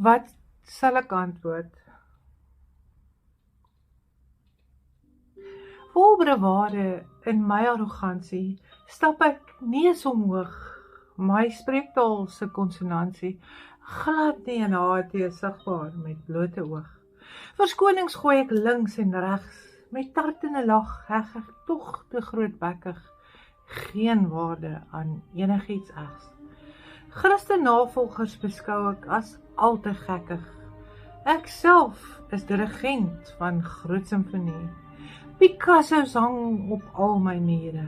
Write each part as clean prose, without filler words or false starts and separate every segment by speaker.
Speaker 1: Wat sal ek antwoord? Vol bravade in my arrogansie stap ek neus omhoog, my spreektaal se konsonansie glad nie en HT sigbaar met blote oog. Verskonings gooi ek links en regs, met tartende lag heg ek tog te grootbekkig, geen waarde aan enigiets egs. Christen navolgers beskou ek as al te gekkig. Ek self is dirigent van groot simfonie. Picasso's hang op al my mure.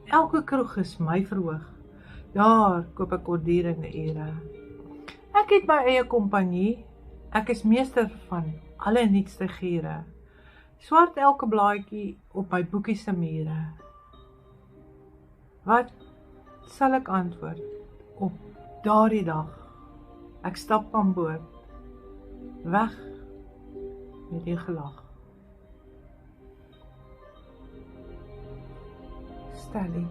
Speaker 1: Elke kroeg is my verhoog. Daar koop ek ordurende ure. Ek het my eie kompanie. Ek is meester van alle nuutste giere. Swart elke blaadjie op my boekie se mure. Wat sal ek antwoord op daardie dag? Ek stap aan boord, weg met die gelag. Stellie.